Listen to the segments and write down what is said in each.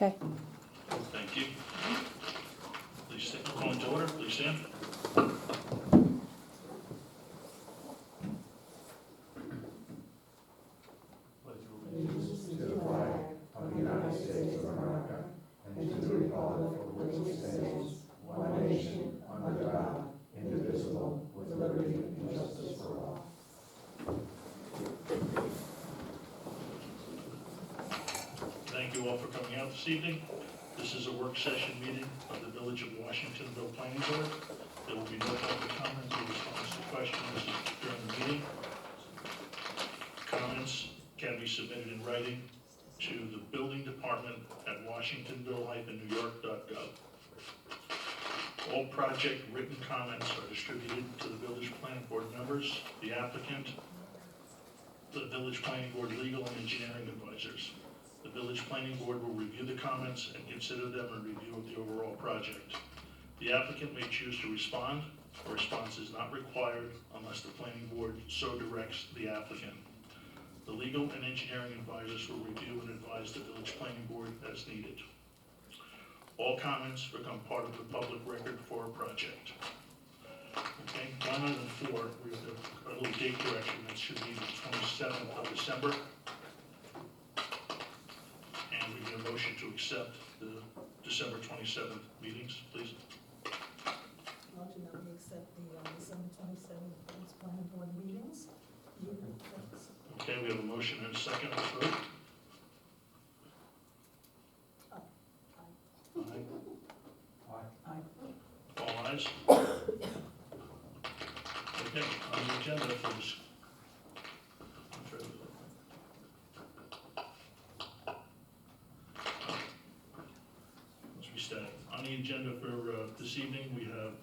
Okay. Thank you. Please stand, calling to order, please stand. Allegiance to the flag of the United States of America and to the republic for which it stands, one nation, under God, indivisible, with liberty and justice for all. Thank you all for coming out this evening. This is a work session meeting of the Village of Washingtonville Planning Board. There will be no public comments or response to questions during the meeting. Comments can be submitted in writing to the building department at washingtonville-newyork.gov. All project written comments are distributed to the village planning board members, the applicant, the village planning board legal and engineering advisors. The village planning board will review the comments and consider them in review of the overall project. The applicant may choose to respond. A response is not required unless the planning board so directs the applicant. The legal and engineering advisors will review and advise the village planning board as needed. All comments become part of the public record for a project. Okay, line item 4, we have a little date correction. That should be the 27th of December. And we need a motion to accept the December 27th meetings, please. Motion that we accept the December 27th Village Planning Board meetings. Okay, we have a motion and a second. Let's vote. Aye. All ayes. Okay, on the agenda for this. Let's restart. On the agenda for this evening, we have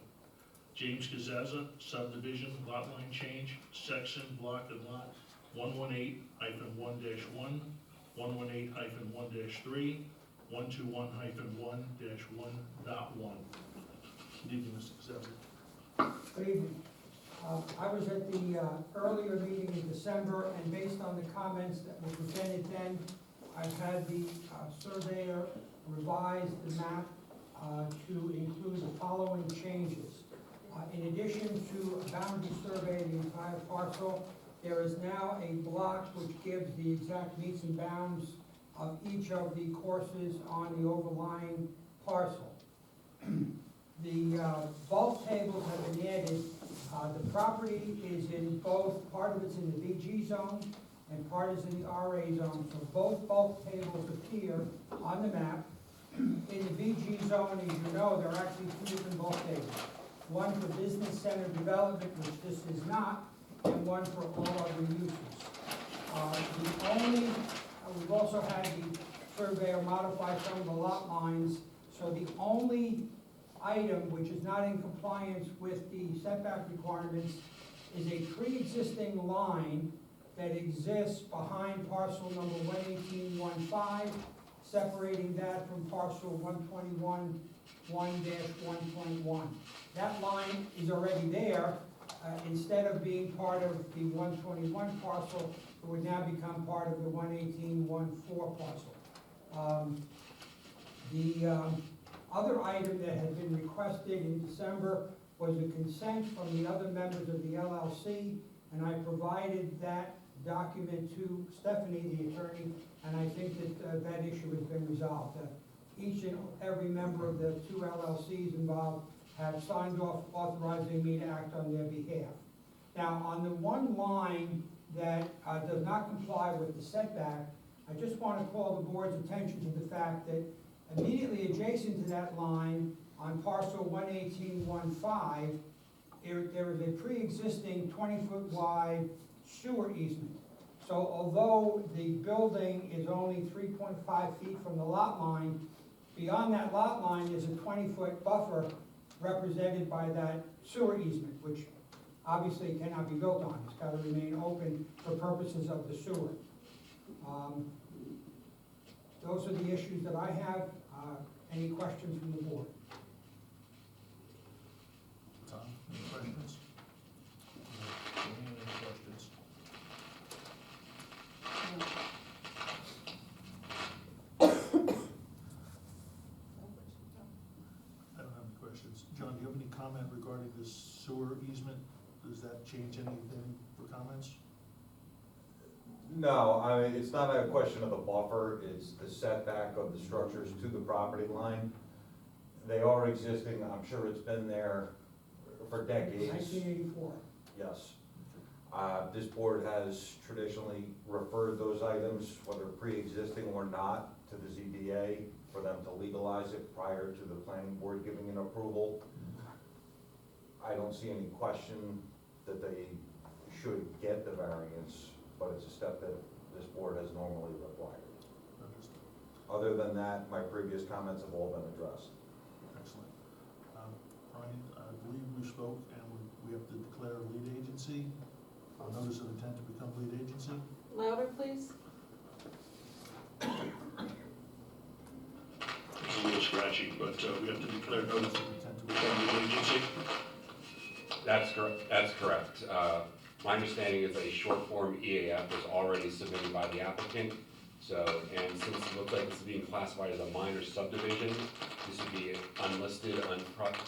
James Gazaza, subdivision, lot line change, section, block and lot 118-1-1, 118-1-3, 121-1-1.1. Good evening, Mr. Gazaza. Good evening. I was at the earlier meeting in December, and based on the comments that were presented then, I've had the surveyor revise the map to include the following changes. In addition to a boundary survey of the entire parcel, there is now a block which gives the exact meets and bounds of each of the courses on the overlying parcel. The bulk tables have been added. The property is in both, part of it's in the VG zone and part is in the RA zone. So both bulk tables appear on the map. In the VG zone, as you know, there are actually two different bulk tables. One for business center development, which this is not, and one for all other uses. We've also had the surveyor modify some of the lot lines, so the only item which is not in compliance with the setback requirements is a pre-existing line that exists behind parcel number 118-15, separating that from parcel 121-1-1.1. That line is already there. Instead of being part of the 121 parcel, it would now become part of the 118-14 parcel. The other item that had been requested in December was a consent from the other members of the LLC, and I provided that document to Stephanie, the attorney, and I think that that issue has been resolved. Each and every member of the two LLCs involved have signed off authorizing me to act on their behalf. Now, on the one line that does not comply with the setback, I just want to call the board's attention to the fact that immediately adjacent to that line on parcel 118-15, there is a pre-existing 20-foot wide sewer easement. So although the building is only 3.5 feet from the lot line, beyond that lot line is a 20-foot buffer represented by that sewer easement, which obviously cannot be built on. It's got to remain open for purposes of the sewer. Those are the issues that I have. Any questions from the board? Tom, any questions? Any questions? this sewer easement, does that change anything for comments? No, I mean, it's not a question of the buffer, it's the setback of the structures to the property line. They are existing, I'm sure it's been there for decades. 1984. Yes. This board has traditionally referred those items, whether pre-existing or not, to the ZBA for them to legalize it prior to the planning board giving an approval. I don't see any question that they should get the variance, but it's a step that this board has normally required. Understood. Other than that, my previous comments have all been addressed. Excellent. Brian, I believe we spoke, and we have to declare a lead agency, a notice of intent to become lead agency. Louder, please. It's a little scratchy, but we have to declare notice of intent to become lead agency. That's correct. My understanding is a short form EAF was already submitted by the applicant. So, and since it looks like this is being classified as a minor subdivision, this would be unlisted,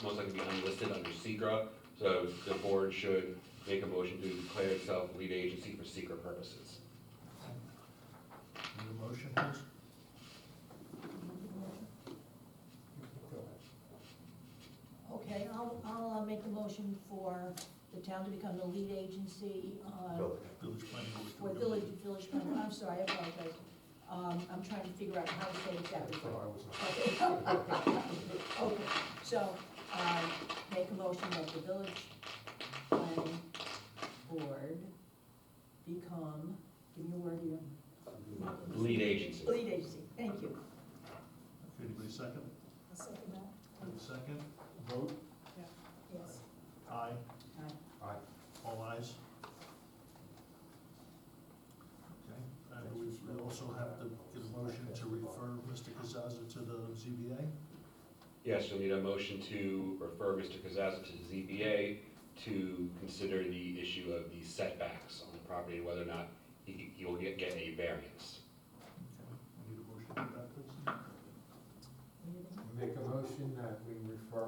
most likely be unlisted under SECRA. So the board should make a motion to declare itself lead agency for SECRA purposes. Need a motion, please? Okay, I'll make the motion for the town to become the lead agency, Village planning board. for village planning, I'm sorry, I apologize. I'm trying to figure out how to say it exactly. Okay, okay, so, make a motion that the village planning board become, give me a word here. Lead agency. Lead agency, thank you. Okay, anybody second? I second that. Have a second? Vote? Yes. Aye. Aye. Aye. All ayes? Okay, and we also have to get a motion to refer Mr. Kazaza to the ZBA. Yes, you'll need a motion to refer Mr. Kazaza to the ZBA to consider the issue of the setbacks on the property, and whether or not he will get a variance. Okay, we need a motion for that, please. Make a motion that we refer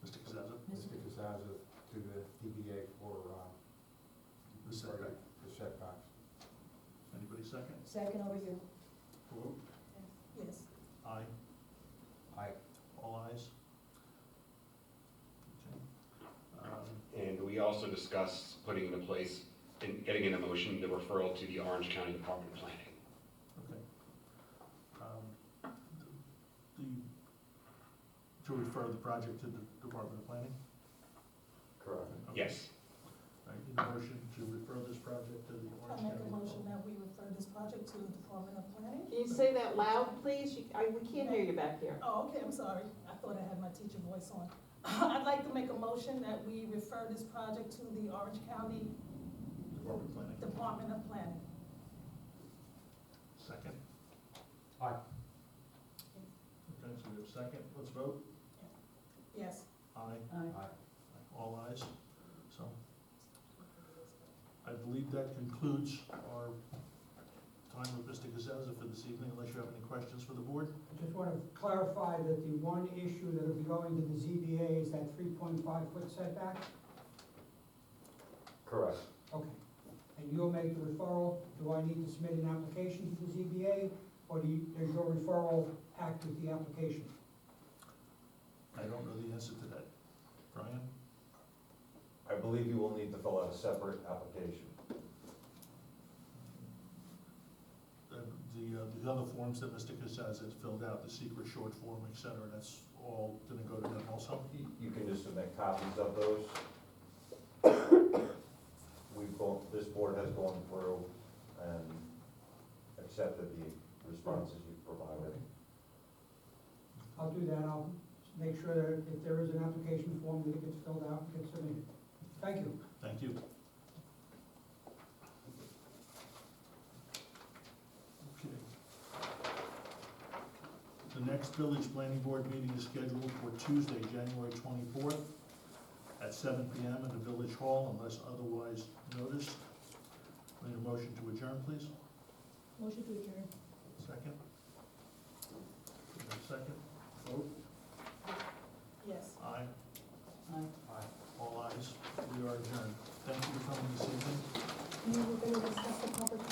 Mr. Kazaza, Mr. Kazaza to the DBA for the setback. the setbacks. Anybody second? Second over here. Vote? Yes. Aye. Aye. All ayes? Okay. And we also discussed putting into place and getting in a motion the referral to the Orange County Department of Planning. Okay. To refer the project to the Department of Planning? Correct. Okay. Yes. All right, need a motion to refer this project to the I'll Orange make County. a motion that we refer this project to the Department of Planning. Can you say that loud, please? We can't hear you back here. Oh, okay, I'm sorry. I thought I had my teacher voice on. I'd like to make a motion that we refer this project to the Orange County Department of Planning. Department of Planning. Second? Aye. Okay, so we have a second. Let's vote. Yes. Aye. Aye. All ayes? So, I believe that concludes our time with Mr. Kazaza for this evening, unless you have any questions for the board. I just want to clarify that the one issue that will be going to the ZBA is that 3.5-foot setback? Correct. Okay. And you'll make the referral, do I need to submit an application to the ZBA, or does your referral act with the application? I don't know the answer to that. Brian? I believe you will need to fill out a separate application. The other forms that Mr. Kazaza has filled out, the secret short form, et cetera, that's all gonna go to him also? You can just submit copies of those. This board has gone through and accepted the responses you've provided. I'll do that, I'll make sure that if there is an application form, that it gets filled out and gets submitted. Thank you. Thank you. Okay. The next village planning board meeting is scheduled for Tuesday, January 24th at 7 p.m. in the village hall unless otherwise noticed. Need a motion to adjourn, please? Motion to adjourn. Second? Second. Vote?